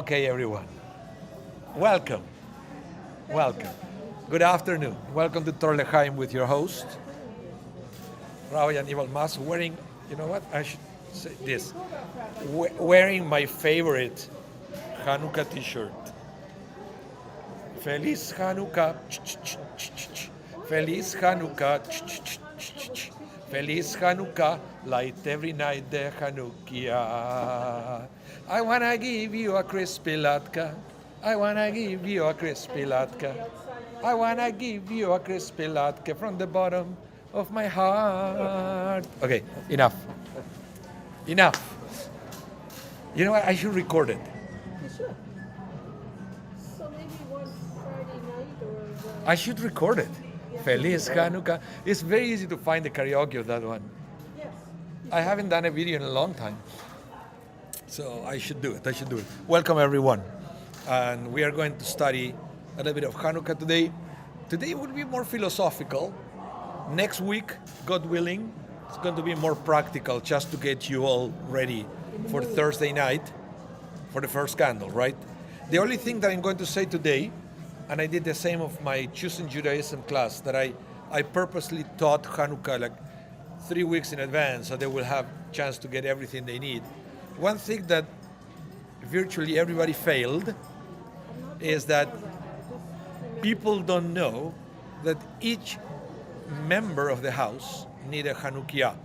Okay, everyone. Welcome. Welcome. Good afternoon. Welcome to Torah with your host, Rabbi Aníbal Mas, wearing, you know what? I should say this. Wearing my favorite Chanukah t-shirt. Feliz Chanukah. Feliz Chanukah. Feliz Chanukah. Light every night the Chanukah. I wanna give you a crispy latka. I wanna give you a crispy latka. I wanna give you a crispy latka from the bottom of my heart. Okay, enough. Enough. You know what? I should record it. You should. So maybe one Friday night or... I should record it. Feliz Chanukah. It's very easy to find the karaoke of that one. Yes. I haven't done a video in a long time. So I should do it. Welcome everyone. And we are going to study a little bit of Chanukah today. Today will be more philosophical. Next week, God willing, it's going to be more practical just to get you all ready for Thursday night for the first candle, right? The only thing that I'm going to say today, and I did the same of my Choosing Judaism class, that I purposely taught Chanukah like 3 weeks in advance so they will have chance to get everything they need. One thing that virtually everybody failed is that people don't know that each member of the house need a Chanukiah.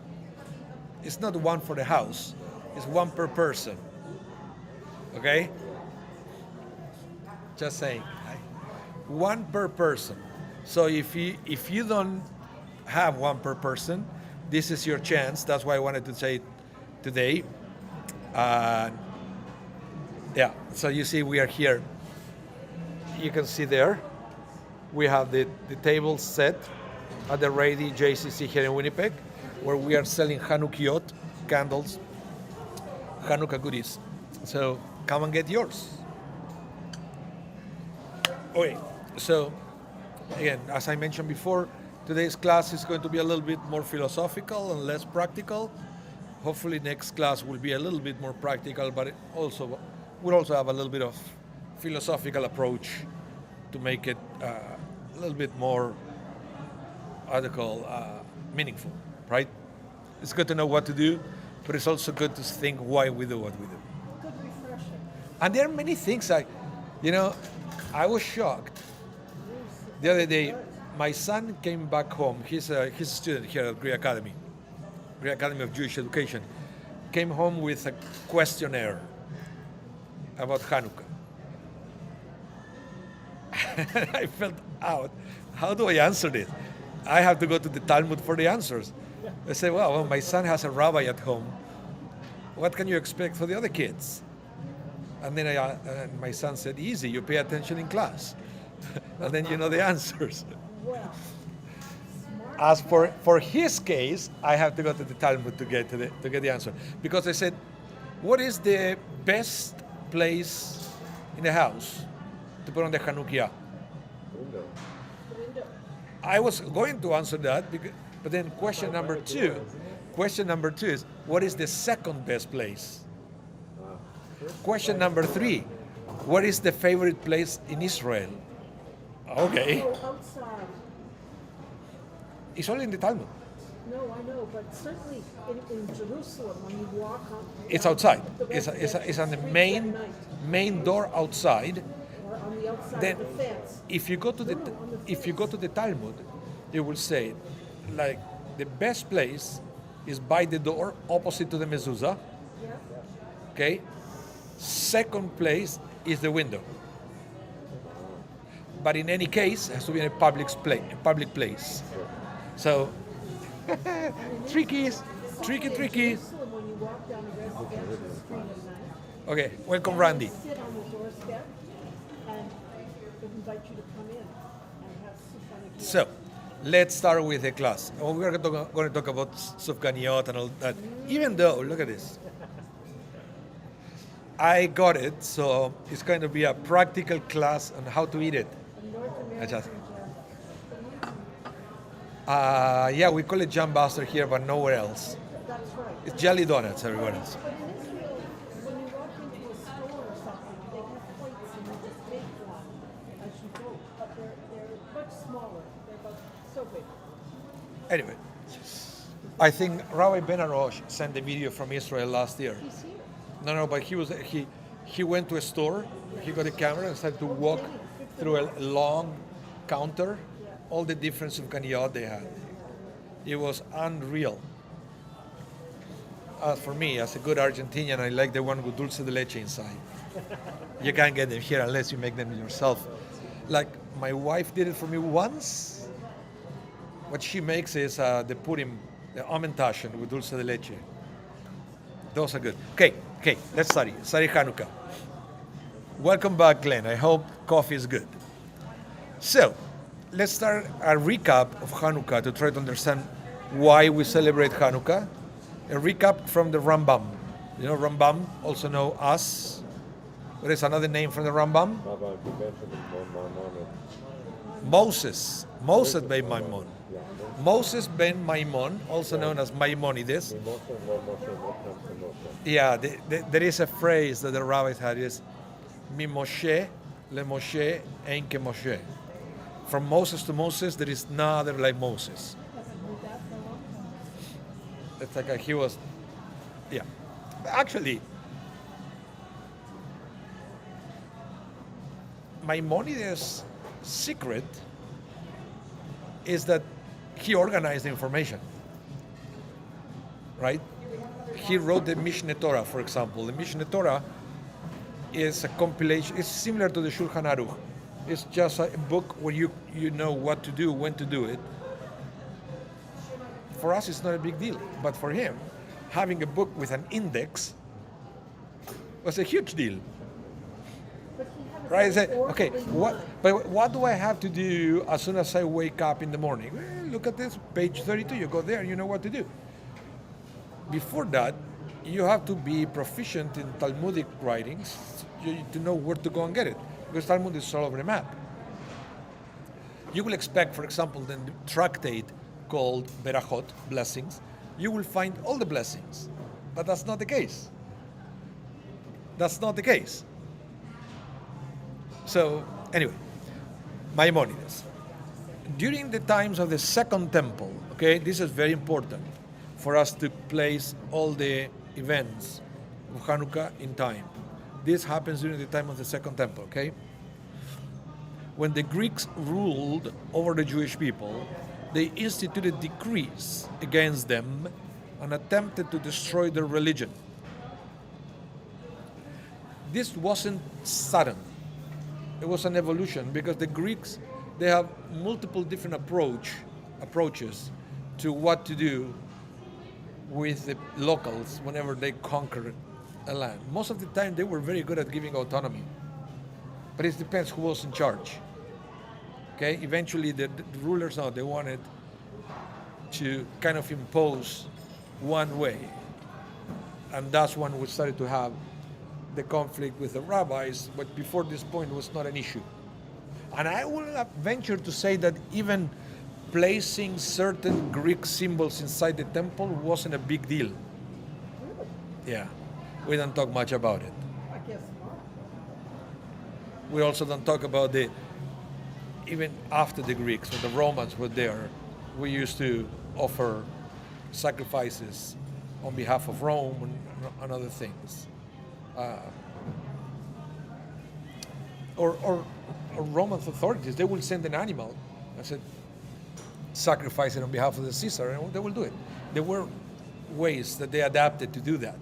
It's not one for the house, it's one per person. Okay? Just saying. One per person. So if you don't have one per person, this is your chance. That's why I wanted to say it today. Yeah, so you see we are here. You can see there, we have the table set at the Ready JCC here in Winnipeg, where we are selling Chanukiot, candles, Chanukah goodies. So come and get yours. Okay, so again, as I mentioned before, today's class is going to be a little bit more philosophical and less practical. Hopefully next class will be a little bit more practical, but we'll also have a little bit of philosophical approach to make it a little bit more, meaningful, right? It's good to know what to do, but it's also good to think why we do what we do. Good refreshing. And there are many things I was shocked. The other day, my son came back home. He's a student here at Greek Academy of Jewish Education. Came home with a questionnaire about Chanukah. I felt out. How do I answer this? I have to go to the Talmud for the answers. I say, well, my son has a rabbi at home. What can you expect for the other kids? And then my son said, easy, you pay attention in class. And then you know the answers. Well, As for his case, I have to go to the Talmud to get the answer. Because I said, what is the best place in the house to put on the Chanukiah? window. I was going to answer that, but then question number two is, what is the second best place? Question number 3, what is the favorite place in Israel? Okay, Oh, outside. it's only in the Talmud. No, I know, but certainly in Jerusalem, when you walk on... It's outside. the It's on the streets main at night, main door outside. or on the outside Then of the fence. if you go to the Talmud, it will say, like, the best place is by the door opposite to the mezuzah. Yeah. Okay. Second place is the window. But in any case, it has to be in a public place. So, tricky. Jerusalem, when you walk down a residential street at night, Okay, welcome, Randy. they sit on the doorstep and invite you to come in and have soup on a So, let's start with the class. We're going to talk about sufganiyot and all that. Even though, look at this. I got it, so it's going to be a practical class on how to eat it. North I just- American Yeah, we call it jam buster here, but nowhere else. That's right. It's jelly donuts everywhere else. But in Israel, when you walk into a store or something, they have smaller. They're about so big. Anyway, I think Rabbi Ben Arosh sent a video from Israel last year. He's here. No, but he went to a store. He got a camera and started to walk through a long counter, all the different sufganiyot they had. It was unreal. As for me, as a good Argentinian, I like the one with dulce de leche inside. You can't get them here unless you make them yourself. Like my wife did it for me once. What she makes is the purim, the Amentashen with dulce de leche. Those are good. Okay, let's study Chanukah. Welcome back, Glenn. I hope coffee is good. So, let's start a recap of Chanukah to try to understand why we celebrate Chanukah. A recap from the Rambam. You know Rambam, also known as, what is another name from the Rambam? Moses ben Maimon. Moses ben Maimon, also known as Maimonides. Yeah, there is a phrase that the rabbis had is Mi Moshe le Moshe ein ke Moshe. From Moses to Moses, there is no other like Moses. It's like he was, yeah. Actually, Maimonides' secret is that he organized the information, right? He wrote the Mishneh Torah, for example. The Mishneh Torah is a compilation. It's similar to the Shulchan Aruch. It's just a book where you know what to do, when to do it. For us, it's not a big deal, but for him, having a book with an index was a huge deal. Right? I said, okay, what do I have to do as soon as I wake up in the morning? Well, look at this, page 32, you go there, you know what to do. Before that, you have to be proficient in Talmudic writings to know where to go and get it, because Talmud is all over the map. You will expect, for example, the tractate called Berachot, blessings, you will find all the blessings, but that's not the case. That's not the case. So, anyway, Maimonides. During the times of the Second Temple, okay, this is very important for us to place all the events of Chanukah in time. This happens during the time of the Second Temple, okay? When the Greeks ruled over the Jewish people, they instituted decrees against them and attempted to destroy their religion. This wasn't sudden. It was an evolution because the Greeks, they have multiple different approaches to what to do with the locals whenever they conquer a land. Most of the time they were very good at giving autonomy, but it depends who was in charge. Okay, eventually the rulers, now they wanted to kind of impose one way, and that's when we started to have the conflict with the rabbis, but before this point was not an issue. And I will venture to say that even placing certain Greek symbols inside the temple wasn't a big deal. Yeah, we don't talk much about it. I guess not. We also don't talk about even after the Greeks, when the Romans were there, we used to offer sacrifices on behalf of Rome and other things. Or Roman authorities, they will send an animal and said, sacrifice it on behalf of the Caesar, and they will do it. There were ways that they adapted to do that.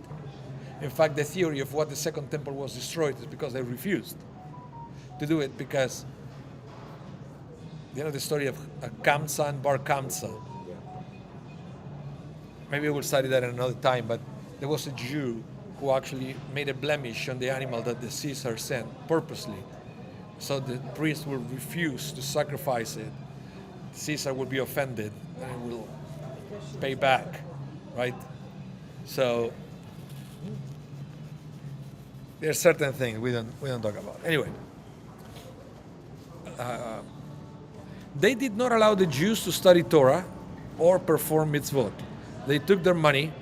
In fact, the theory of what the Second Temple was destroyed is because they refused to do it, because you know the story of Kamsa and Bar Kamsa. Maybe we'll study that in another time, but there was a Jew who actually made a blemish on the animal that the Caesar sent purposely. So the priest will refuse to sacrifice it. Caesar will be offended and will pay back, right? So there are certain things we don't talk about. Anyway, they did not allow the Jews to study Torah or perform mitzvot. They took their money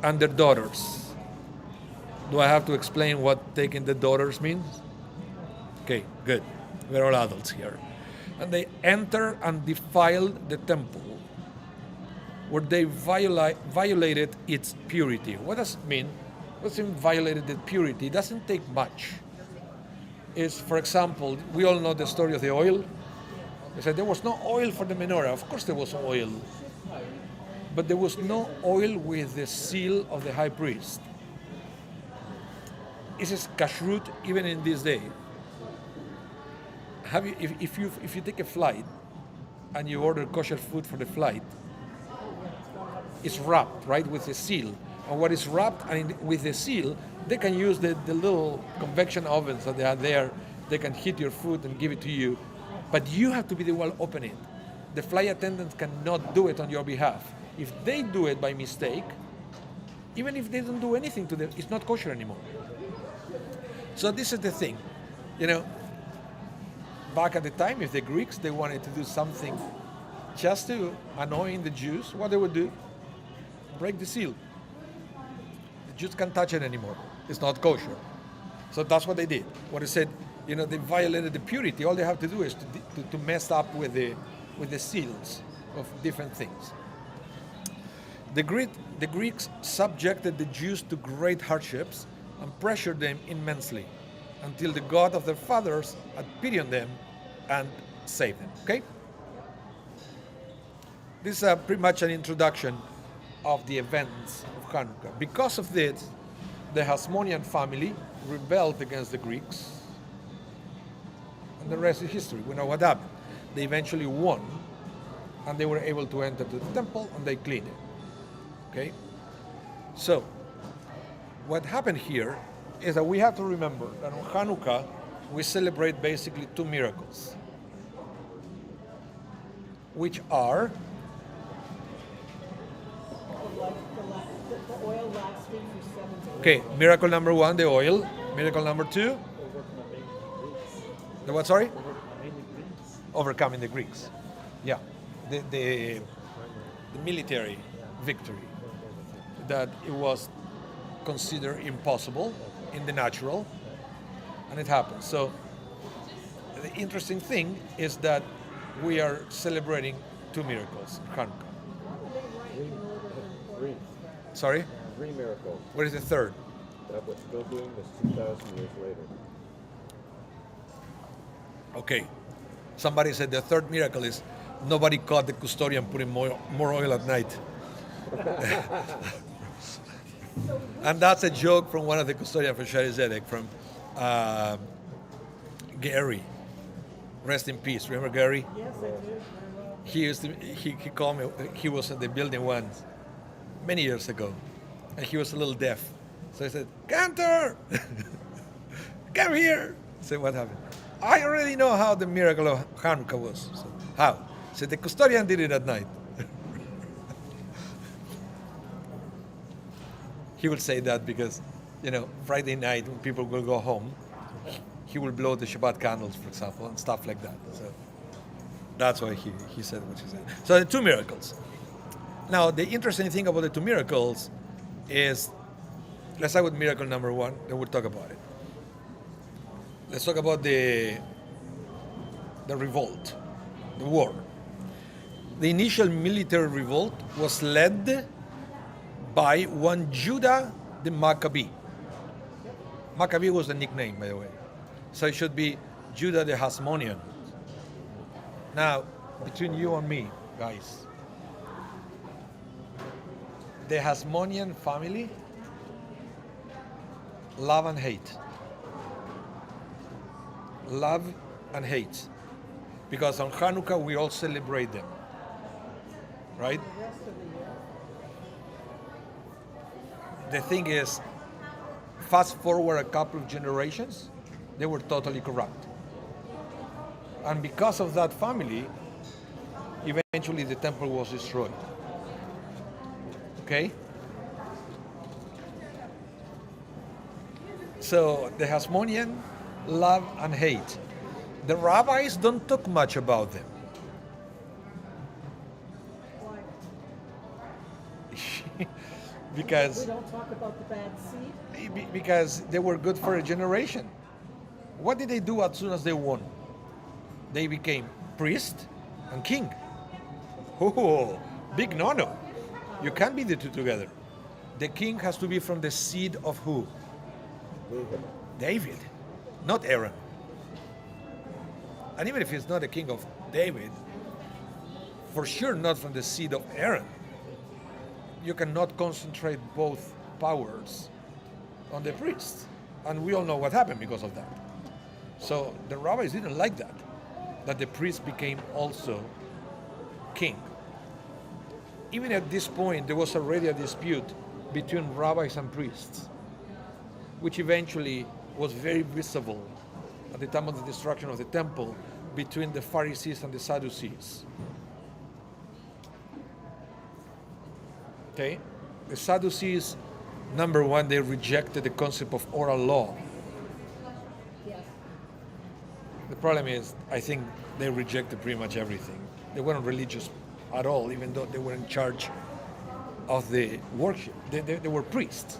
and their daughters. Do I have to explain what taking the daughters means? Okay, good. We're all adults here. And they entered and defiled the temple, where they violated its purity. What does it mean? What does it mean violated the purity? It doesn't take much. It's, for example, we all know the story of the oil. They said there was no oil for the menorah. Of course there was oil. But there was no oil with the seal of the high priest. This is kashrut even in this day. If you take a flight and you order kosher food for the flight, it's wrapped, right, with a seal. And what is wrapped with the seal, they can use the little convection ovens that they are there. They can heat your food and give it to you. But you have to be the one opening it. The flight attendants cannot do it on your behalf. If they do it by mistake, even if they don't do anything to them, it's not kosher anymore. So this is the thing. Back at the time, if the Greeks, they wanted to do something just to annoy the Jews, what they would do? Break the seal. The Jews can't touch it anymore. It's not kosher. So that's what they did. What they said, they violated the purity. All they have to do is to mess up with the seals of different things. The Greeks subjected the Jews to great hardships and pressured them immensely until the God of their fathers had pity on them and saved them. Okay? This is pretty much an introduction of the events of Chanukah. Because of this, the Hasmonean family rebelled against the Greeks, and the rest is history. We know what happened. They eventually won, and they were able to enter the temple, and they cleaned it. Okay? So, what happened here is that we have to remember that on Chanukah, we celebrate basically two miracles, which are the oil lasting for 7 days. okay, miracle number one, the oil. Miracle number two, the what, sorry? Overcoming the Greeks. Yeah, the military victory that it was considered impossible in the natural, and it happened. So the interesting thing is that we are celebrating two miracles in Chanukah. Three. Sorry? 3 miracles. What is the third? That we're still doing this 2,000 years later. Okay. Somebody said the third miracle is nobody caught the custodian putting more oil at night. And that's a joke from one of the custodians for Shari Zedek, from Gary. Rest in peace. Remember Gary? Yes, I do. He called me. He was in the building once, many years ago, and he was a little deaf. So I said, "Cantor, come here." I said, "What happened?" "I already know how the miracle of Chanukah was." So, how? I said, "The custodian did it at night." He will say that because, Friday night when people will go home, he will blow the Shabbat candles, for example, and stuff like that. So that's why he said what he said. So the two miracles. Now, the interesting thing about the two miracles is, let's start with miracle number one, then we'll talk about it. Let's talk about the revolt, the war. The initial military revolt was led by one Judah the Maccabee. Maccabee was the nickname, by the way. So it should be Judah the Hasmonean. Now, between you and me, guys, the Hasmonean family love and hate. Love and hate. Because on Chanukah we all celebrate them. Right? The rest of the year. The thing is, fast forward a couple of generations, they were totally corrupt. And because of that family, eventually the temple was destroyed. Okay? So the Hasmonean love and hate. The rabbis don't talk much about them. Why? Because We don't talk about the bad seed. because they were good for a generation. What did they do as soon as they won? They became priest and king. Oh, big no-no. You can't be the two together. The king has to be from the seed of who? David. David, not Aaron. And even if he's not a king of David, for sure not from the seed of Aaron. You cannot concentrate both powers on the priest. And we all know what happened because of that. So the rabbis didn't like that the priest became also king. Even at this point, there was already a dispute between rabbis and priests, which eventually was very visible at the time of the destruction of the temple between the Pharisees and the Sadducees. Okay? The Sadducees, number one, they rejected the concept of oral law. Yes. The problem is, I think they rejected pretty much everything. They weren't religious at all, even though they were in charge of the worship. They were priests.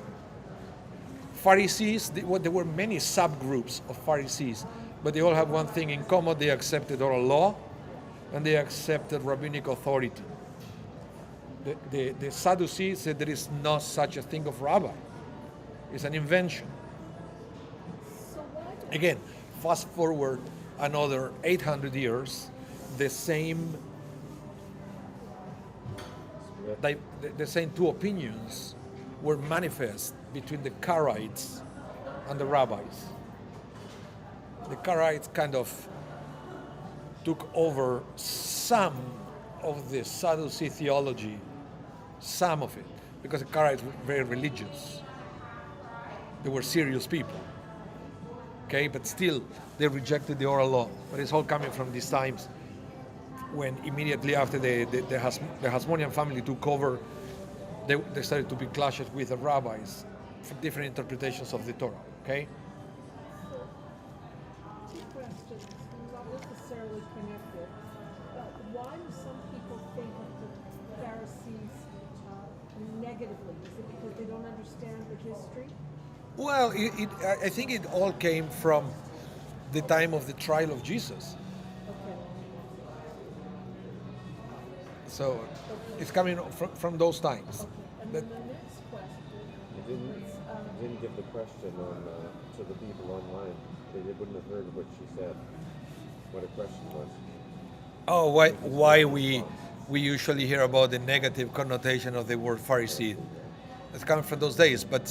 Pharisees, there were many subgroups of Pharisees, but they all have one thing in common: they accepted oral law and they accepted rabbinic authority. The Sadducees said there is no such a thing of rabbi. It's an invention. So why do Again, fast forward another 800 years, the same the same two opinions were manifest between the Karaites and the rabbis. The Karaites kind of took over some of the Sadducee theology, some of it, because the Karaites were very religious. They were serious people. Okay, but still they rejected the oral law. But it's all coming from these times when immediately after the Hasmonean family took over, they started to be clashes with the rabbis for different interpretations of the Torah. Okay? two questions, not necessarily connected. Why do some people think of the Pharisees negatively? Is it because they don't understand the history? Well, I think it all came from the time of the trial of Jesus. Okay. So it's coming from those times. Okay. And That- then the next question You is, didn't give the question on to the people online. They wouldn't have heard what she said. What a question was. Oh, why we usually hear about the negative connotation of the word Pharisee. It's coming from those days, but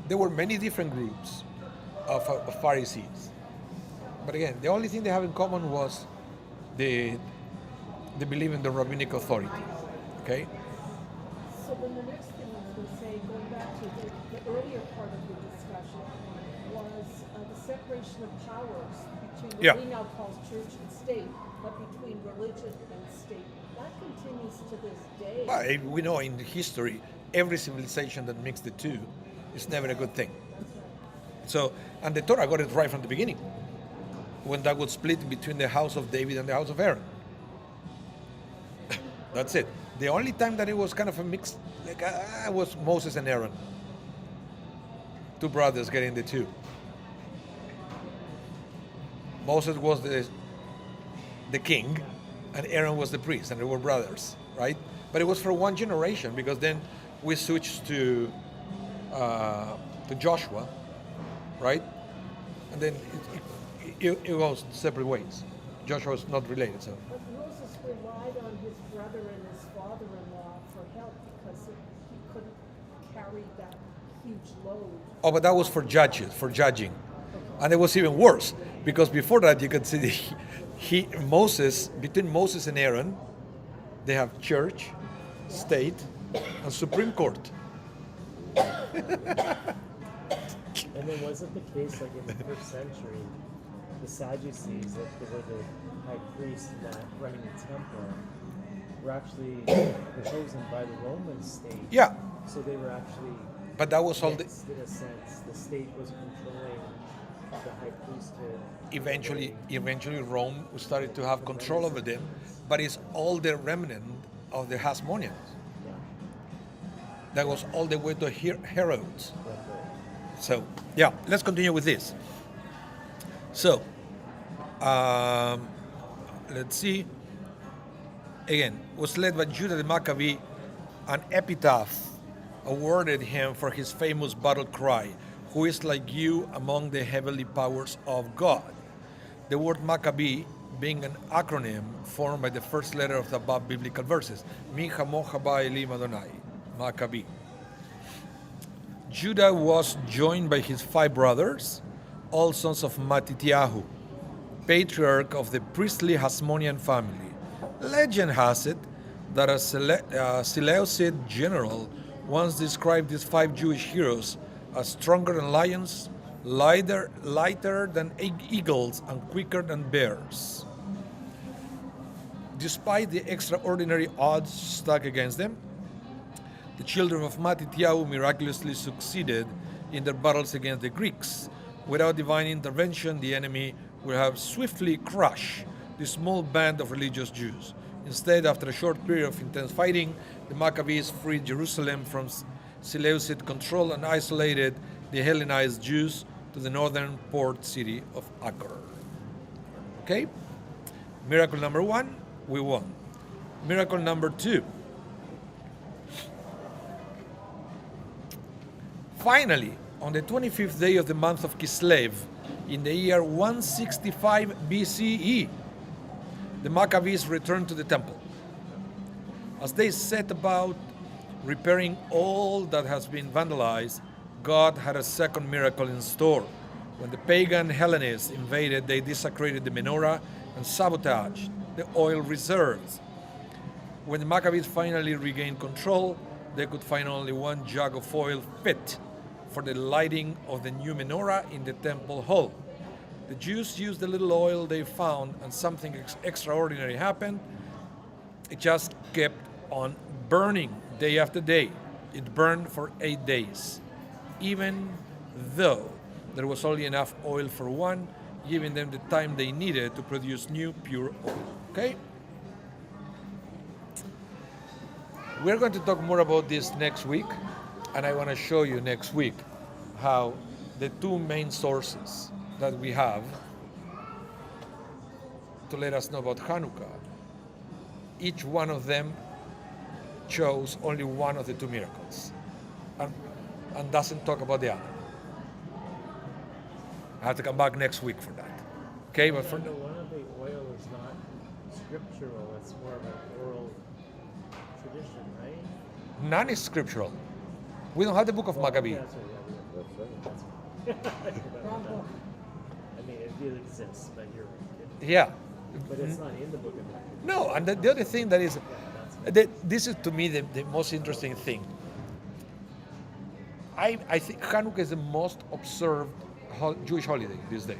there were many different groups of Pharisees. But again, the only thing they have in common was the belief in the rabbinic authority. Okay? so then the next thing I was going to say, going back to the earlier part of the discussion, was the separation of powers between what Yeah. we now call church and state, but between religion and state. That continues to this day. Well, we know in history, every civilization that mixed the two is never a good thing. So, and the Torah got it right from the beginning, when that was split between the house of David and the house of Aaron. That's it. The only time that it was kind of a mix, like, was Moses and Aaron. Two brothers getting the two. Moses was the king, and Aaron was the priest, and they were brothers, right? But it was for one generation, because then we switched to Joshua, right? And then it goes separate ways. Joshua is not related, so. But Moses relied on his brother and his father-in-law for help because he couldn't carry that huge load. Oh, but that was for judging. And it was even worse, because before that you could see between Moses and Aaron, they have church, state, and Supreme Court. And then wasn't the case like in the first century, the Sadducees, that they were the high priest that running the temple, were actually chosen by the Roman state. Yeah, So they were actually but that was all the, mixed in a sense. The state was controlling the high priesthood. eventually Rome started to have control over them, but it's all the remnant of the Hasmoneans. Yeah. That goes all the way to Herods. That's right. So, yeah, let's continue with this. So, Um, let's see. Again, was led by Judah the Maccabee. An epitaph awarded him for his famous battle cry, "Who is like you among the heavenly powers of God?" The word Maccabee being an acronym formed by the first letter of the above biblical verses. Mi chamo chaba elim Adonai. Maccabee. Judah was joined by his 5 brothers, all sons of Mattityahu, patriarch of the priestly Hasmonean family. Legend has it that a Seleucid general once described these 5 Jewish heroes as stronger than lions, lighter than eagles, and quicker than bears. Despite the extraordinary odds stacked against them, the children of Mattityahu miraculously succeeded in their battles against the Greeks. Without divine intervention, the enemy would have swiftly crushed the small band of religious Jews. Instead, after a short period of intense fighting, the Maccabees freed Jerusalem from Seleucid control and isolated the Hellenized Jews to the northern port city of Acre. Okay? Miracle number 1, we won. Miracle number 2. Finally, on the 25th day of the month of Kislev, in the year 165 BCE, the Maccabees returned to the temple. As they set about repairing all that has been vandalized, God had a second miracle in store. When the pagan Hellenists invaded, they desecrated the menorah and sabotaged the oil reserves. When the Maccabees finally regained control, they could find only 1 jug of oil fit for the lighting of the new menorah in the temple hall. The Jews used the little oil they found, and something extraordinary happened. It just kept on burning day after day. It burned for 8 days, even though there was only enough oil for 1, giving them the time they needed to produce new pure oil. Okay? We're going to talk more about this next week, and I want to show you next week how the 2 main sources that we have to let us know about Chanukah, each one of them chose only one of the 2 miracles and doesn't talk about the other. I have to come back next week for that. Okay, but for the one of the oil is not scriptural, it's more of an oral tradition, right? none is scriptural. We don't have the book of Maccabee. That's right. That's right. I mean, it exists, but you're right. Yeah. But it's not in the book of Maccabee. No, and the other thing that is, That's this is to me the most interesting thing. I think Chanukah is the most observed Jewish holiday these days.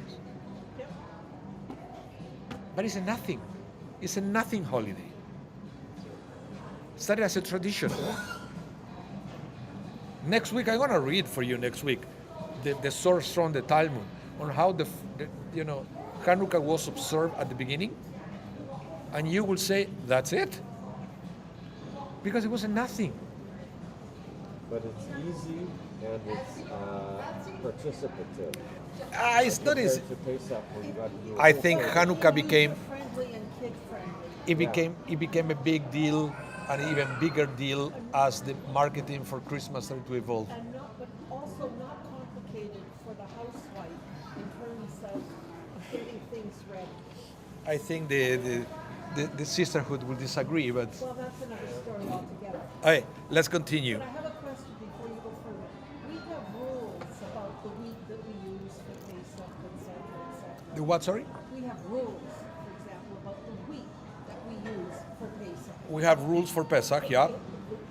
But it's a nothing. It's a nothing holiday. Started as a tradition. Next week, I'm going to read for you next week the source from the Talmud on how Chanukah was observed at the beginning. And you will say, that's it. Because it was a nothing. But it's easy and it's participative. It's not easy. Compared to Pesach, where you got to do I think Chanukah became friendly and kid friendly. it became a big deal, an even bigger deal as the marketing for Christmas started to evolve. And but also not complicated for the housewife in terms of getting things ready. I think the sisterhood will disagree, but Well, that's another story altogether. hey, let's continue. But I have a question before you go further. We have rules about the wheat that we use for Pesach, etc., The what, sorry? We have rules, for example, about the wheat that we use for Pesach. We have rules for Pesach, yeah.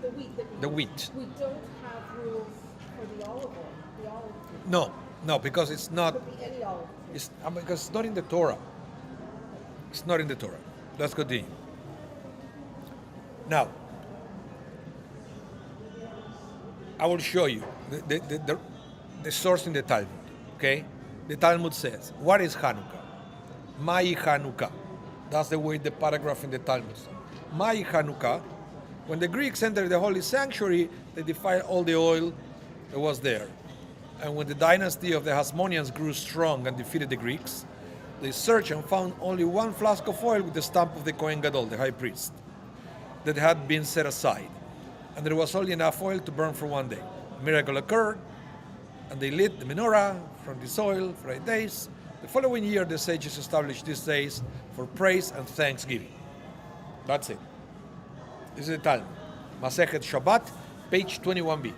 The wheat that we The use. wheat. We don't have rules for the olive oil. The olive tree. No, because it's not. Could be any olive tree. Because it's not in the Torah. It's not in the Torah. Let's continue. Now, I will show you the source in the Talmud. Okay, the Talmud says, "What is Chanukah? Mai Chanukah." That's the way the paragraph in the Talmud says. Mai Chanukah. When the Greeks entered the holy sanctuary, they defiled all the oil that was there. And when the dynasty of the Hasmoneans grew strong and defeated the Greeks, they searched and found only one flask of oil with the stamp of the Kohen Gadol, the high priest, that had been set aside. And there was only enough oil to burn for one day. A miracle occurred, and they lit the menorah from this oil for 8 days. The following year, the sages established these days for praise and thanksgiving. That's it. This is the Talmud. Masechet Shabbat, page 21b.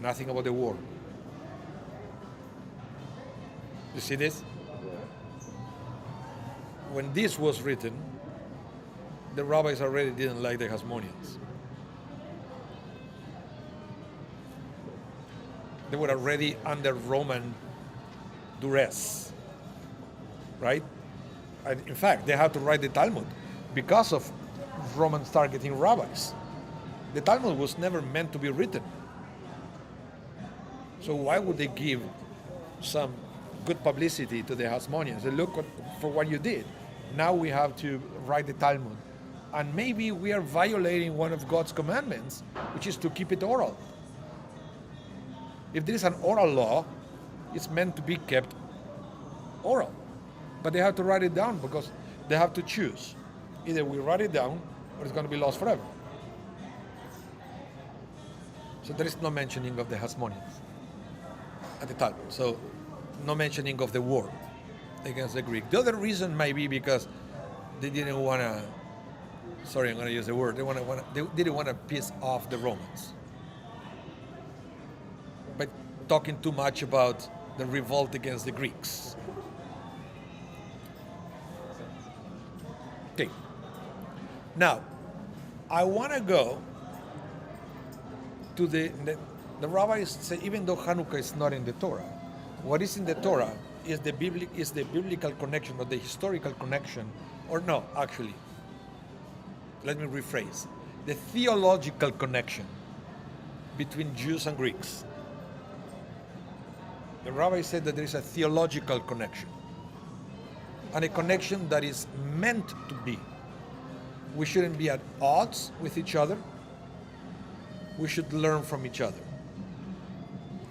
Nothing about the war. You see this? When this was written, the rabbis already didn't like the Hasmoneans. They were already under Roman duress, right? And in fact, they had to write the Talmud because of Romans targeting rabbis. The Talmud was never meant to be written. So why would they give some good publicity to the Hasmoneans? They look for what you did. Now we have to write the Talmud. And maybe we are violating one of God's commandments, which is to keep it oral. If there is an oral law, it's meant to be kept oral. But they have to write it down because they have to choose. Either we write it down or it's going to be lost forever. So there is no mentioning of the Hasmoneans at the Talmud. So no mentioning of the war against the Greek. The other reason might be because they didn't want to, sorry, I'm going to use the word, they didn't want to piss off the Romans by talking too much about the revolt against the Greeks. Okay. Now, I want to go to the rabbis say, even though Chanukah is not in the Torah, what is in the Torah is the biblical connection or the historical connection, or no, actually, let me rephrase, the theological connection between Jews and Greeks. The rabbi said that there is a theological connection, and a connection that is meant to be. We shouldn't be at odds with each other. We should learn from each other.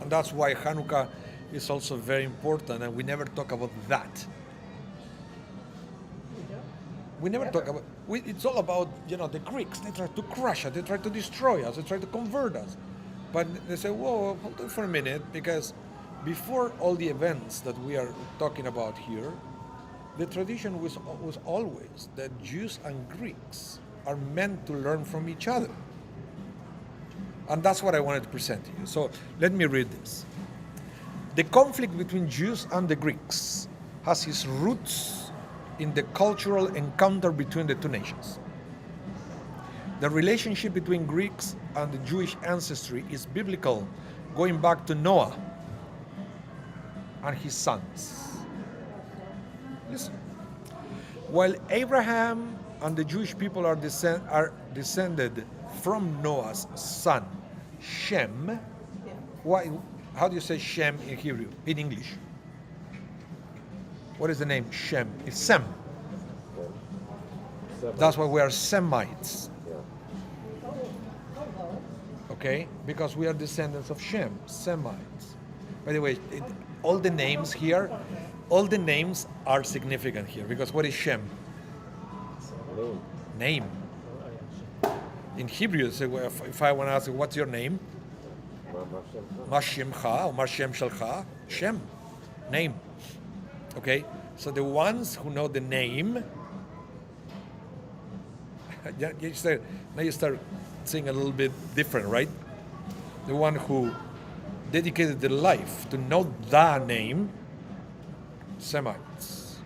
And that's why Chanukah is also very important, and we never talk about that. We never talk about, it's all about, the Greeks. They try to crush us, they try to destroy us, they try to convert us. But they say, whoa, hold on for a minute, because before all the events that we are talking about here, the tradition was always that Jews and Greeks are meant to learn from each other. And that's what I wanted to present to you. So let me read this. The conflict between Jews and the Greeks has its roots in the cultural encounter between the two nations. The relationship between Greeks and the Jewish ancestry is biblical, going back to Noah and his sons. Listen. While Abraham and the Jewish people are descended from Noah's son, Shem. Why? How do you say Shem in Hebrew, in English? What is the name? Shem. It's Sem. That's why we are Semites. Okay? Because we are descendants of Shem, Semites. By the way, all the names here, all the names are significant here. Because what is Shem? Name. In Hebrew, so if I want to ask you, what's your name? Mashemcha or Mashem Shalcha? Shem. Name. Okay? So the ones who know the name, now you start saying a little bit different, right? The one who dedicated their life to know the name, Semites.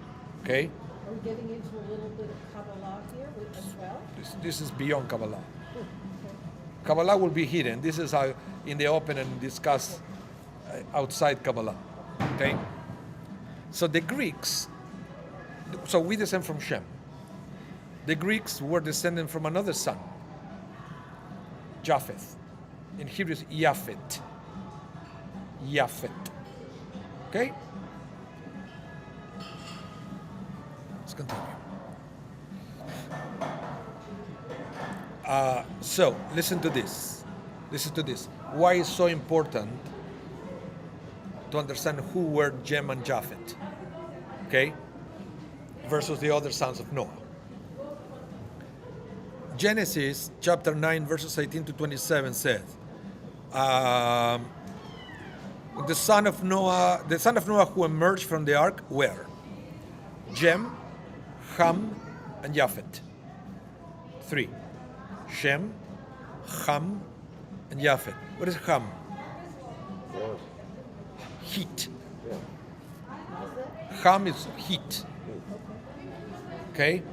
Okay? Are we getting into a little bit of Kabbalah here as well? This is beyond Kabbalah. Kabbalah will be hidden. This is how in the open and discussed outside Kabbalah. Okay? So the Greeks, so we descend from Shem. The Greeks were descended from another son, Japhet. In Hebrew, it's Japhet. Japhet. Okay? Let's continue. So, listen to this. Listen to this. Why is so important to understand who were Shem and Japhet, okay, versus the other sons of Noah. Genesis chapter 9 verses 18 to 27 says, the son of Noah who emerged from the ark were Shem, Ham, and Japhet. 3. Shem, Ham, and Japhet. What is Ham? Warm. Heat. Yeah. Ham is heat. Okay?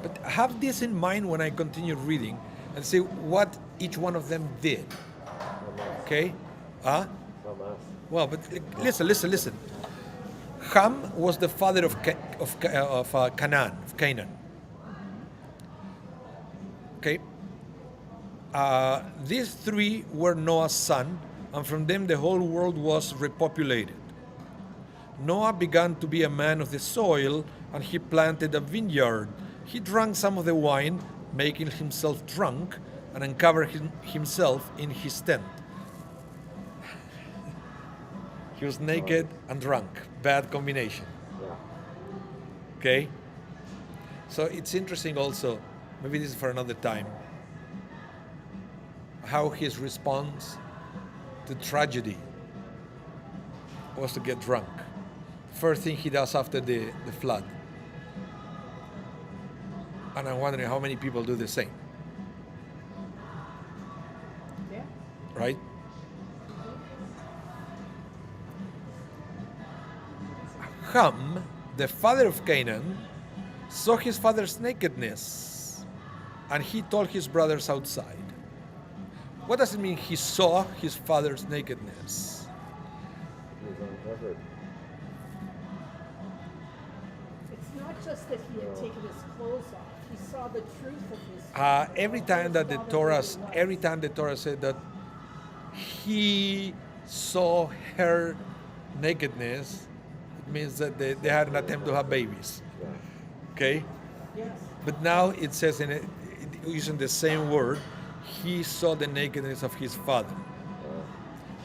But have this in mind when I continue reading and see what each one of them did. Okay? Huh? Hamas. Well, but listen. Ham was the father of Canaan. Okay? These three were Noah's son, and from them the whole world was repopulated. Noah began to be a man of the soil, and he planted a vineyard. He drank some of the wine, making himself drunk, and uncovered himself in his tent. He was naked and drunk. Bad combination. Yeah. Okay? So it's interesting also, maybe this is for another time, how his response to tragedy was to get drunk. First thing he does after the flood. And I'm wondering how many people do the same. Yeah. Right? Ham, the father of Canaan, saw his father's nakedness, and he told his brothers outside. What does it mean he saw his father's nakedness? He was uncovered. It's not just that he had taken his clothes off. He saw the truth of his. Every time the Torah said that he saw her nakedness, it means that they had an attempt to have babies. Yeah. Okay? Yes. But now it says using the same word, he saw the nakedness of his father,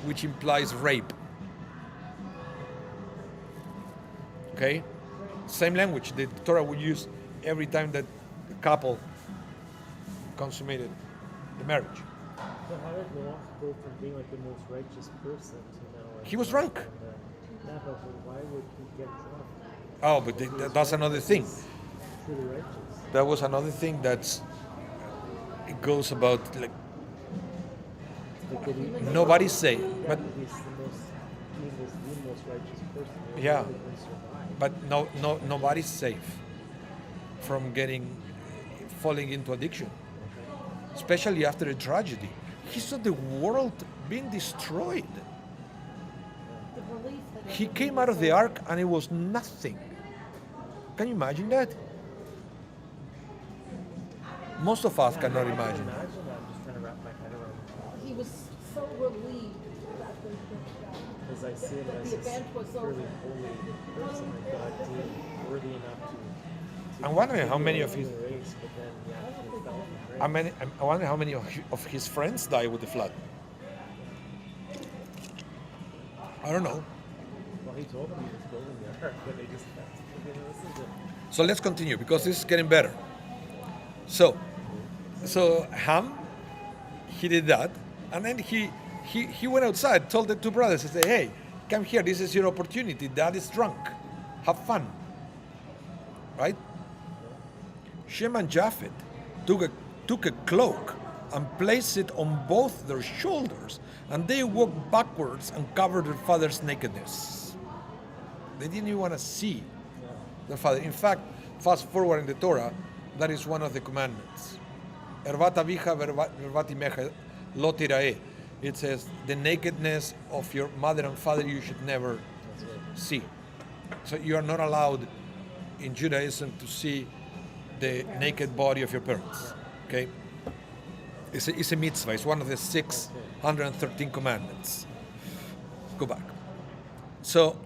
which implies rape. Okay? Same language the Torah would use every time that the couple consummated the marriage. So how did Noah go from being like the most righteous person to now? Like, He was drunk. Yeah, but why would he get drunk? Oh, but that's another thing. Truly righteous. That was another thing it goes about like nobody's safe, but He was the most righteous person. Yeah. He would survive. but nobody's safe from falling into addiction, especially after a tragedy. He saw the world being destroyed. The belief that He came out of the ark and it was nothing. Can you imagine that? Most of us cannot I can imagine. imagine that. I'm just trying to wrap my head around he was so relieved that as I see him as the this event was purely over. holy person that God deemed worthy enough to I'm wondering how many of his the race, but then he actually fell from grace. I wonder how many of his friends died with the flood. I don't know. Well, he told them he was building the ark, but they just didn't listen to him. So let's continue because this is getting better. So Ham, he did that, and then he went outside, told the two brothers, he said, "Hey, come here. This is your opportunity. Dad is drunk. Have fun." Right? Shem and Japhet took a cloak and placed it on both their shoulders, and they walked backwards and covered their father's nakedness. They didn't even want to see their father. In fact, fast forward in the Torah, that is one of the commandments. Ervat avicha vervat imecha lo tiraeh. It says the nakedness of your mother and father you should never see. So you are not allowed in Judaism to see the naked body of your parents. Okay? It's a mitzvah. It's one of the 613 commandments. Go back. So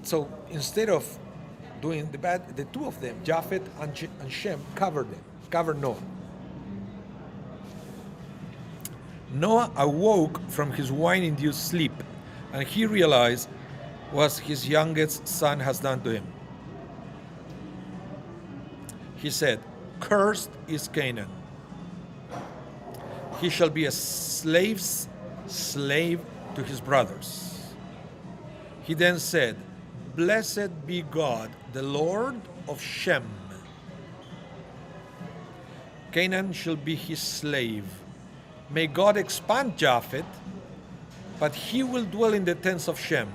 so instead of doing the bad, the two of them, Japhet and Shem, covered Noah. Noah awoke from his wine-induced sleep and he realized what his youngest son has done to him. He said, "Cursed is Canaan. He shall be a slave's slave to his brothers." He then said, "Blessed be God, the Lord of Shem. Canaan shall be his slave. May God expand Japhet, but he will dwell in the tents of Shem."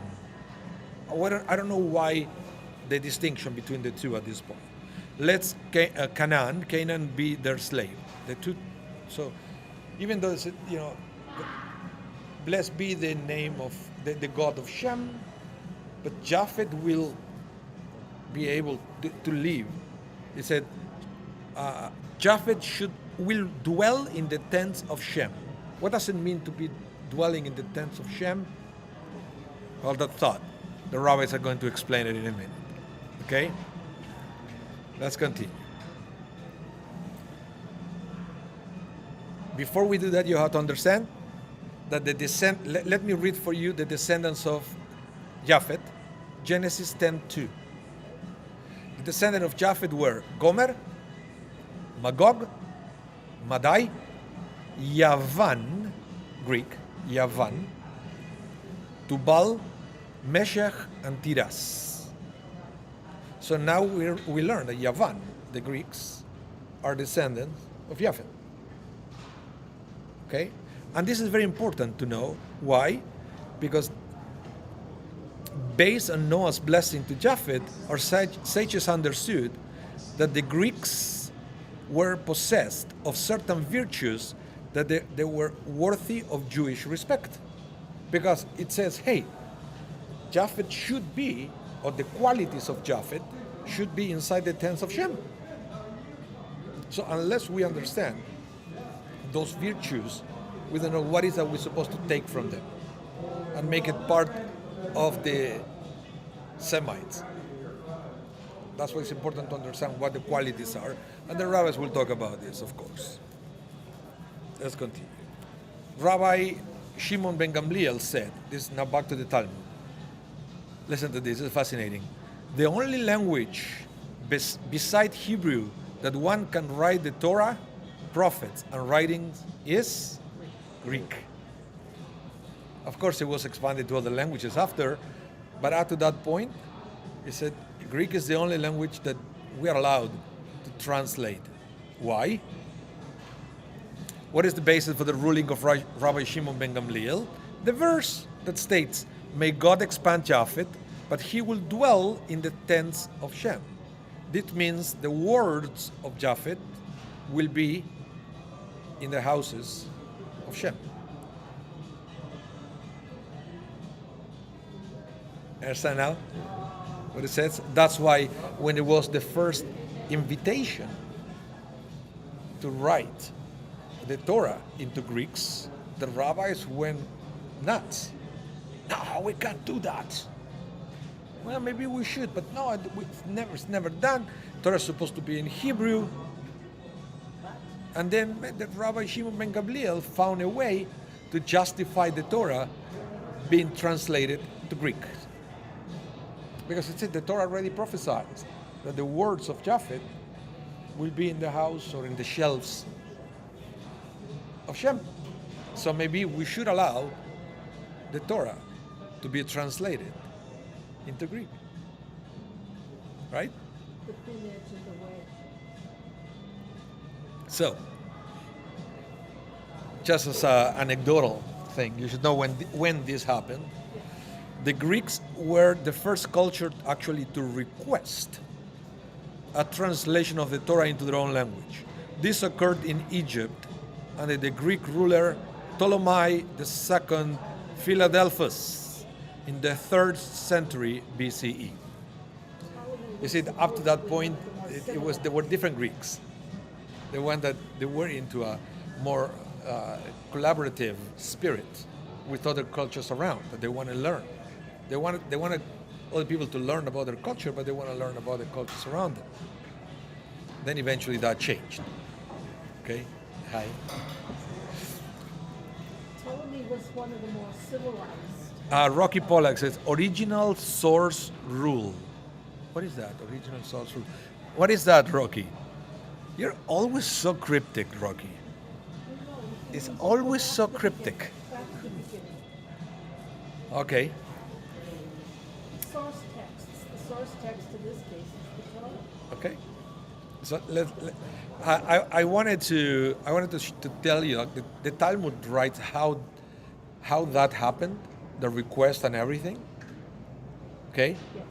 I don't know why the distinction between the two at this point. Let's Canaan be their slave. The two. So even though it's, blessed be the name of the God of Shem, but Japhet will be able to live. He said, Japhet will dwell in the tents of Shem. What does it mean to be dwelling in the tents of Shem? Well, that thought. The rabbis are going to explain it in a minute. Okay? Let's continue. Before we do that, you have to understand that let me read for you the descendants of Japhet, Genesis 10:2. The descendants of Japhet were Gomer, Magog, Madai, Yavan, Greek, Yavan, Tubal, Meshech, and Tiras. So now we learn that Yavan, the Greeks, are descendants of Japhet. Okay? And this is very important to know. Why? Because based on Noah's blessing to Japhet, our sages understood that the Greeks were possessed of certain virtues that they were worthy of Jewish respect. Because it says, hey, Japhet should be, or the qualities of Japhet should be inside the tents of Shem. So unless we understand those virtues, we don't know what is that we're supposed to take from them and make it part of the Semites. That's why it's important to understand what the qualities are. And the rabbis will talk about this, of course. Let's continue. Rabbi Shimon ben Gamliel said, this is now back to the Talmud. Listen to this, it's fascinating. The only language beside Hebrew that one can write the Torah, prophets, and writings is Greek. Of course, it was expanded to other languages after, but up to that point, he said Greek is the only language that we are allowed to translate. Why? What is the basis for the ruling of Rabbi Shimon ben Gamliel? The verse that states, "May God expand Japhet, but he will dwell in the tents of Shem." This means the words of Japhet will be in the houses of Shem. Understand now what it says? That's why when it was the first invitation to write the Torah into Greeks, the rabbis went nuts. No, we can't do that. Well, maybe we should, but no, it's never done. Torah is supposed to be in Hebrew. And then the Rabbi Shimon ben Gamliel found a way to justify the Torah being translated to Greek. Because it said the Torah already prophesied that the words of Japhet will be in the house or in the shelves of Shem. So maybe we should allow the Torah to be translated into Greek. Right? The thin edge of the way. So, just as an anecdotal thing, you should know when this happened. The Greeks were the first culture actually to request a translation of the Torah into their own language. This occurred in Egypt under the Greek ruler Ptolemy II Philadelphus in the 3rd century BCE. You see, up to that point, there were different Greeks. The one that they were into a more collaborative spirit with other cultures around that they want to learn. They wanted other people to learn about their culture, but they want to learn about the cultures around them. Then eventually that changed. Okay? Hi. Ptolemy was one of the more civilized Rocky Pollack says original source rule. What is that? Original source rule. What is that, Rocky? You're always so cryptic, Rocky. It's always so cryptic. That's the beginning. Okay. Source texts. The source text in this case is the Torah. Okay. So I wanted to tell you like, the Talmud writes how that happened, the request and everything. Okay. Yes.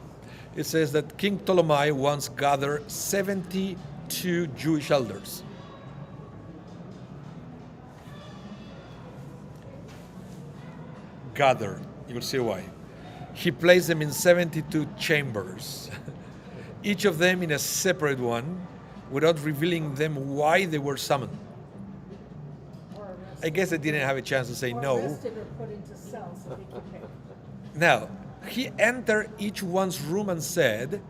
It says that King Ptolemy once gathered 72 Jewish elders. Gathered. You'll see why. He placed them in 72 chambers, each of them in a separate one, without revealing them why they were summoned. Or arrested. I guess they didn't have a chance to say Or no. arrested or put into cells so they could pick. Now, he entered each one's room and said,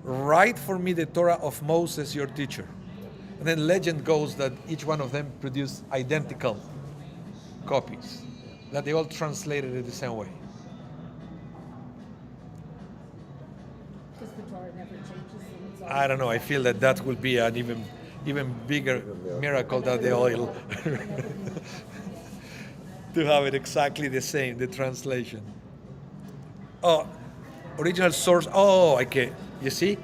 "Write for me the Torah of Moses, your teacher." And then legend goes that each one of them produced identical copies, that they all translated it the same way. Because the Torah never changes. And it's I don't know. I feel that that will be an even bigger miracle than the oil. To have it exactly the same, the translation. Oh, original source. Oh, okay. You see,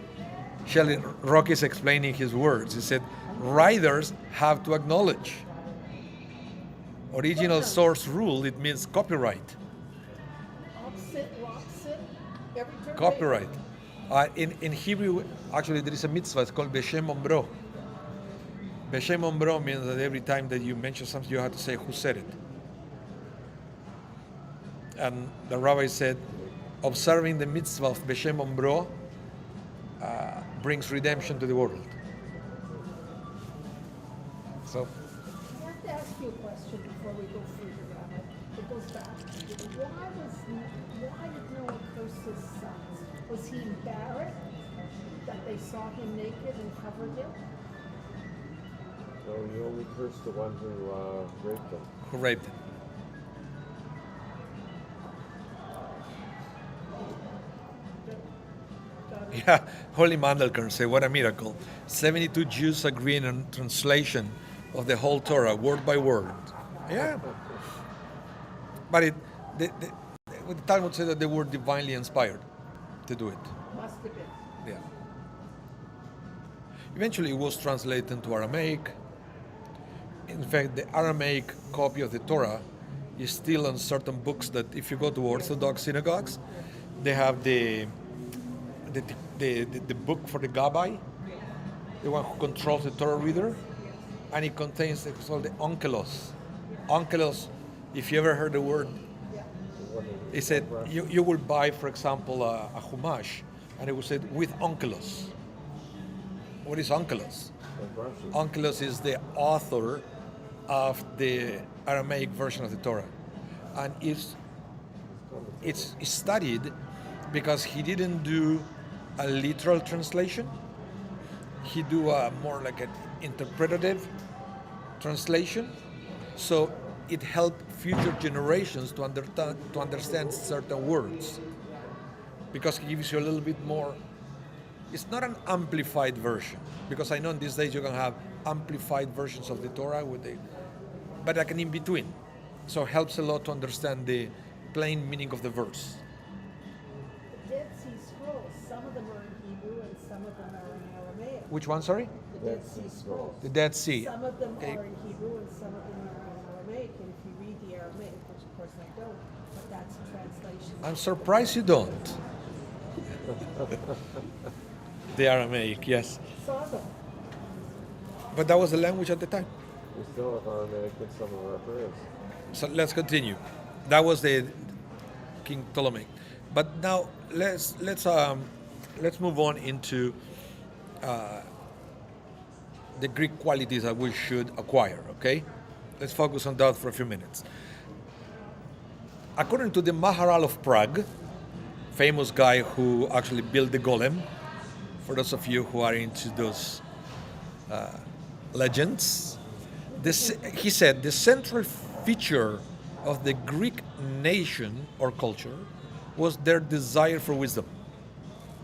Shelley Rock is explaining his words. He said, writers have to acknowledge. Original source rule, it means copyright. Opposite, opposite, every term. Copyright. In Hebrew, actually, there is a mitzvah. It's called Beshem Ombro. Beshem Ombro means that every time that you mention something, you have to say who said it. And the rabbi said, observing the mitzvah of Beshem Ombro brings redemption to the world. So, I have to ask you a question before we go further, Rabbi. It goes back. Why did Noah curse his sons? Was he embarrassed that they saw him naked and covered him? So you only cursed the one who raped them. who raped him? Yeah, Holy Mandelkern say, what a miracle. 72 Jews agreeing on translation of the whole Torah, word by word. Yeah. But the Talmud said that they were divinely inspired to do it. Must have been. Yeah. Eventually it was translated into Aramaic. In fact, the Aramaic copy of the Torah is still on certain books that if you go to Orthodox synagogues, they have the book for the Gabbai, the one who controls the Torah reader, and it contains it's called the Onkelos. Onkelos, if you ever heard the word, it said you will buy, for example, a Chumash, and it will say with Onkelos. What is Onkelos? Onkelos is the author of the Aramaic version of the Torah, and it's studied because he didn't do a literal translation. He do a more like an interpretative translation, so it helped future generations to understand certain words, because he gives you a little bit more. It's not an amplified version, because I know in these days you can have amplified versions of the Torah but like an in between, so it helps a lot to understand the plain meaning of the verse. The Dead Sea Scrolls, some of them are in Hebrew and some of them are in Aramaic. Which one, sorry? The Dead Sea Scrolls. The Dead Sea. Some of them Okay. are in Hebrew and some of them are in Aramaic. And if you read the Aramaic, which of course I don't, but that's a translation. I'm surprised you don't. The Aramaic, yes. Saw them. But that was the language at the time. We still have Aramaic in some of our prayers. So let's continue. That was the King Ptolemy. But now let's move on into the Greek qualities that we should acquire. Okay, let's focus on that for a few minutes. According to the Maharal of Prague, famous guy who actually built the golem, for those of you who are into those legends, he said the central feature of the Greek nation or culture was their desire for wisdom.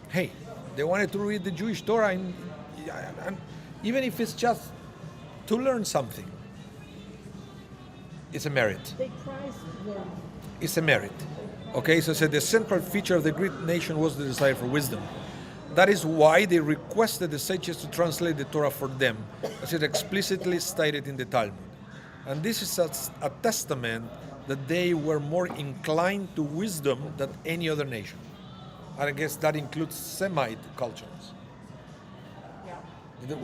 Hey, they wanted to read the Jewish Torah, and even if it's just to learn something, it's a merit. They prized learning. It's a merit. Okay, so the central feature of the Greek nation was the desire for wisdom. That is why they requested the sages to translate the Torah for them, as it explicitly stated in the Talmud. And this is a testament that they were more inclined to wisdom than any other nation. And I guess that includes Semite cultures. Yeah.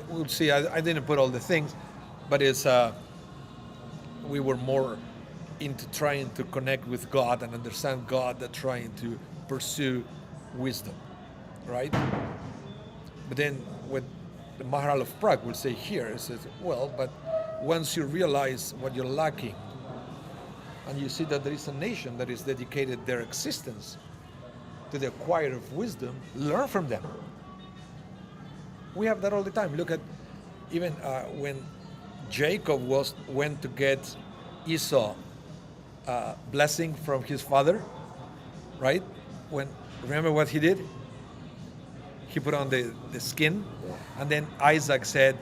We'll see. I didn't put all the things, but we were more into trying to connect with God and understand God than trying to pursue wisdom, right? But then what the Maharal of Prague will say here is that, well, but once you realize what you're lacking and you see that there is a nation that is dedicated their existence to the acquire of wisdom, learn from them. We have that all the time. Look at even when Jacob went to get Esau blessing from his father, right? Remember what he did? He put on the skin, and then Isaac said,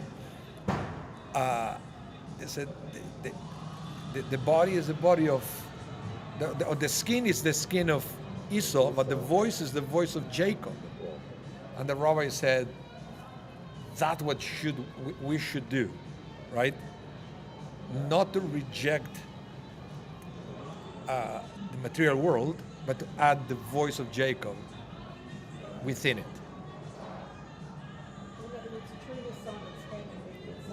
the body is the body of, the skin is the skin of Esau, but the voice is the voice of Jacob. And the rabbi said, that's what we should do, right? Not to reject the material world, but to add the voice of Jacob within it.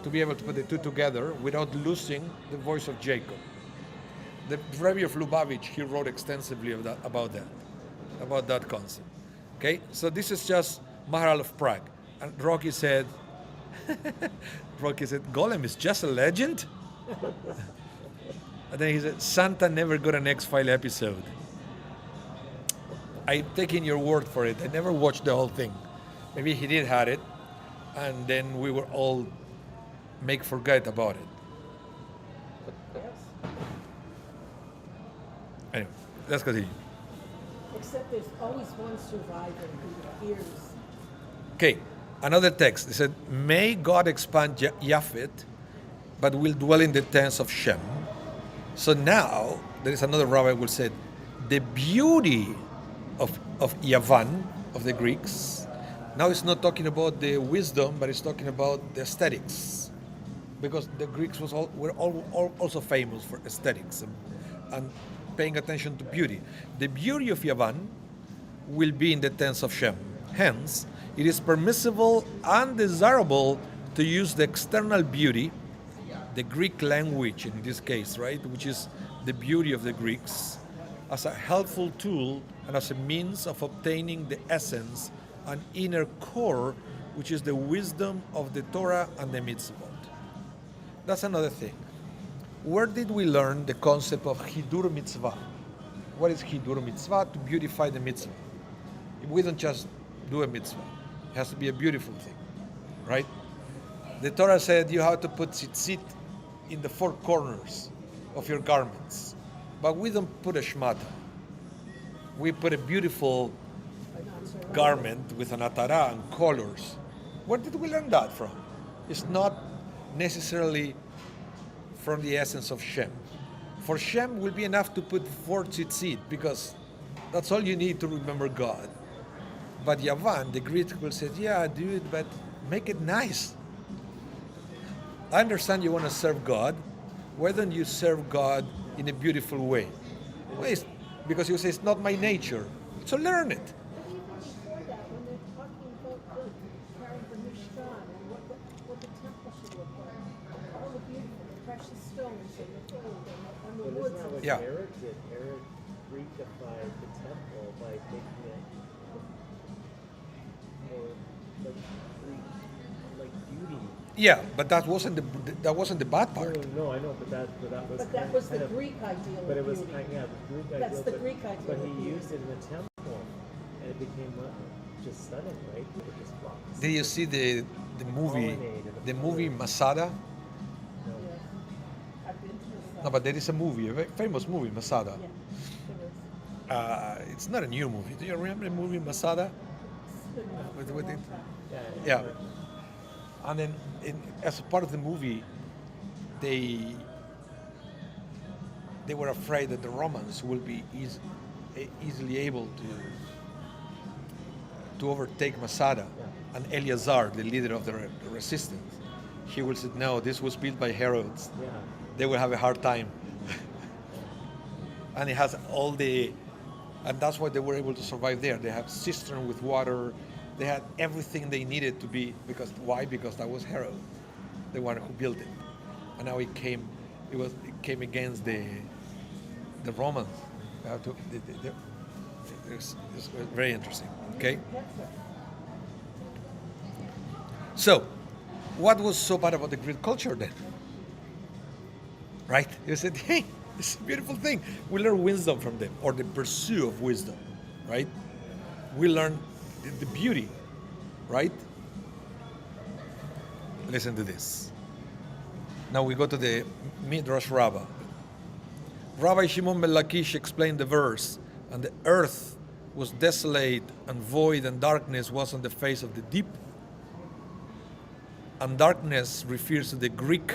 To be able to put the two together without losing the voice of Jacob. The Rebbe of Lubavitch, he wrote extensively about that concept. Okay, so this is just Maharal of Prague. And Rocky said, Golem is just a legend? And then he said, Santa never got an X-File episode. I'm taking your word for it. I never watched the whole thing. Maybe he did have it, and then we were all forget about it. Yes. Anyway, let's continue. Except there's always one survivor who hears. Okay, another text. It said, may God expand Japhet, but will dwell in the tents of Shem. So now, there is another rabbi who said, the beauty of Yavan, of the Greeks, now it's not talking about the wisdom, but it's talking about the aesthetics. Because the Greeks were also famous for aesthetics and paying attention to beauty. The beauty of Yavan will be in the tents of Shem. Hence, it is permissible and desirable to use the external beauty, the Greek language in this case, right, which is the beauty of the Greeks, as a helpful tool and as a means of obtaining the essence and inner core, which is the wisdom of the Torah and the mitzvot. That's another thing. Where did we learn the concept of Hidur Mitzvah? What is Hidur Mitzvah? To beautify the mitzvah. We don't just do a mitzvah. It has to be a beautiful thing, right? The Torah said you have to put tzitzit in the four corners of your garments. But we don't put a shmata. We put a beautiful garment with an atara and colors. Where did we learn that from? It's not necessarily from the essence of Shem. For Shem will be enough to put 4 tzitzit because that's all you need to remember God. But Yavan, the Greek, will say, yeah, dude, but make it nice. I understand you want to serve God. Why don't you serve God in a beautiful way? Well, because you say it's not my nature. So learn it. But even before that, when they're talking about carrying the Mishkan and what the temple should look like, all the beautiful, the precious stones and the gold and the But woods. isn't that what Yeah. Eric did? Eric Greekified the temple by making it more like Greek, like beauty. Yeah, but that wasn't the bad part. No, I know, but that was. But that was the Greek ideal But it of was beauty. the Greek ideal. That's the Greek ideal But of he beauty. used it in the temple, and it became just stunning, right? It just blocks. Did you see the movie Colonnade and the movie Masada? No. Yeah. I've been to No, but there is a movie, a very famous movie, Masada. Yeah, there is. It's not a new movie. Do you remember the movie Masada? It's been around With- for a with long it- time. Yeah. Yeah. And then, as a part of the movie, they were afraid that the Romans will be easily able to overtake Masada. Yeah. And Eleazar, the leader of the resistance, he will say, no, this was built by Herods. Yeah. They will have a hard time. And it has and that's why they were able to survive there. They have cistern with water. They had everything they needed to be, why? Because that was Herod, the one who built it. And now it came against the Romans. It's very interesting, okay? So, what was so bad about the Greek culture then? Right? You said, hey, it's a beautiful thing. We learn wisdom from them, or the pursuit of wisdom, right? We learn the beauty, right? Listen to this. Now we go to the Midrash Rabbah. Rabbi Shimon ben Lakish explained the verse, and the earth was desolate and void, and darkness was on the face of the deep. And darkness refers to the Greek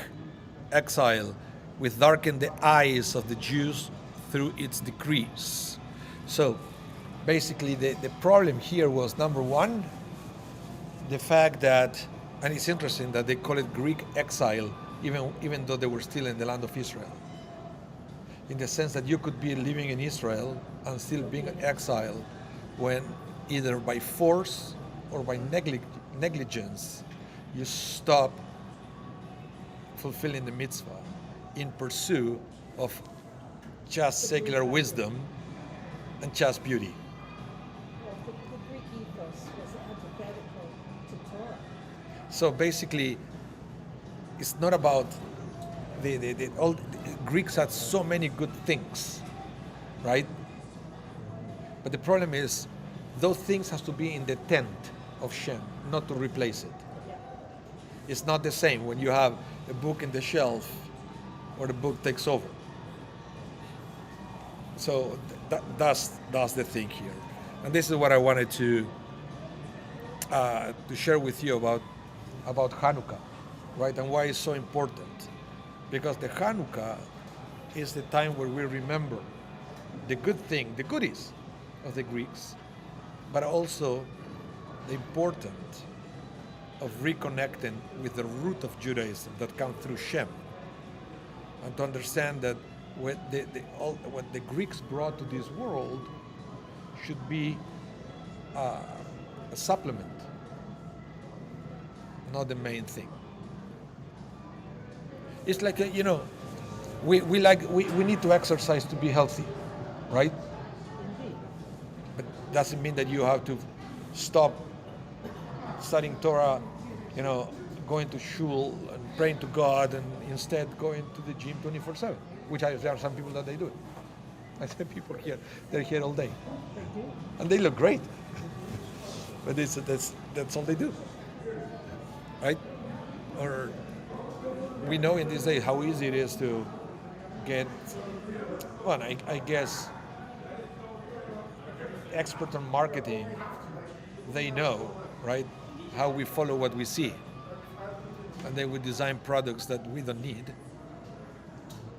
exile, which darkened the eyes of the Jews through its decrees. So basically the problem here was, number one, the fact that, and it's interesting that they call it Greek exile, even though they were still in the land of Israel. In the sense that you could be living in Israel and still being an exile when either by force or by negligence you stop fulfilling the mitzvah in pursuit of just secular wisdom and just beauty. Well, the Greek ethos was antithetical to Torah. So basically, it's not about all the Greeks had so many good things, right? But the problem is, those things has to be in the tent of Shem, not to replace it. Yeah. It's not the same when you have a book in the shelf or the book takes over. So that's the thing here. And this is what I wanted to share with you about Chanukah, right? And why it's so important. Because the Chanukah is the time where we remember the good thing, the goodies of the Greeks, but also the importance of reconnecting with the root of Judaism that comes through Shem, and to understand that what the Greeks brought to this world should be a supplement, not the main thing. It's like we need to exercise to be healthy, right? Indeed. But doesn't mean that you have to stop studying Torah, going to shul and praying to God, and instead going to the gym 24/7, which there are some people that they do. I see people here, they're here all day, They do. and they look great. But that's all they do, right? Or we know in these days how easy it is to get, well, I guess experts on marketing, they know, right, how we follow what we see. And they would design products that we don't need,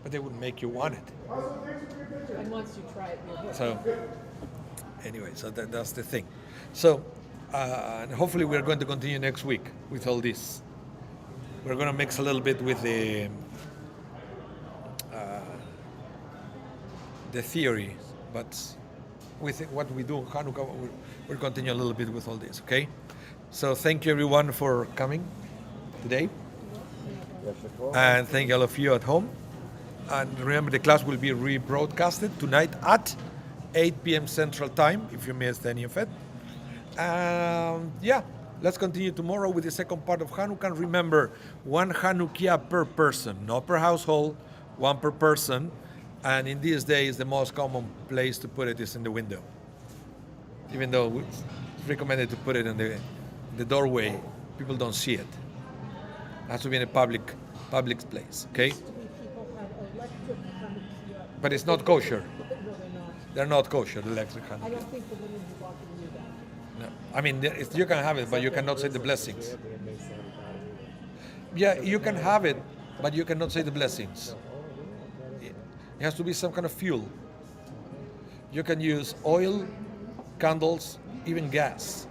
but they would make you want it. And once you try it, you'll So anyway, so that's the thing. So and hopefully we're going to continue next week with all this. We're going to mix a little bit with the theory, but with what we do in Chanukah, we'll continue a little bit with all this, okay? So thank you everyone for coming today, and thank all of you at home. And remember, the class will be rebroadcasted tonight at 8 p.m. Central Time, if you missed any of it. Yeah, let's continue tomorrow with the second part of Chanukah. And remember, 1 Chanukiah per person, not per household, 1 per person. And in these days, the most common place to put it is in the window. Even though it's recommended to put it in the doorway, people don't see it. It has to be in a public place, okay? used to be people had a electric Chanukah. But it's not kosher. No, they're not. They're not kosher, the electric I Hanukkah. don't think the women who bought them knew that. No. I mean, you can have it, but you cannot say the blessings. It makes sense about it either. Yeah, you can have it, but you cannot say the blessings. It has to be some kind of fuel. You can use oil, candles, even gas.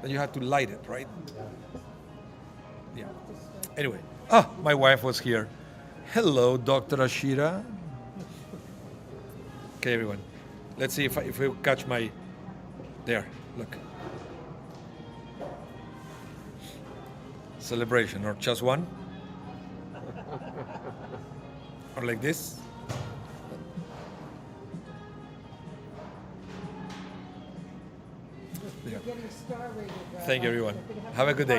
But you have to light it, right? Yeah. Anyway, my wife was here. Hello, Dr. Ashira. Okay, everyone. Let's see if we catch my... There, look. Celebration, or just one? Or like this? You're getting star rated. Thank you, everyone. Have a good day.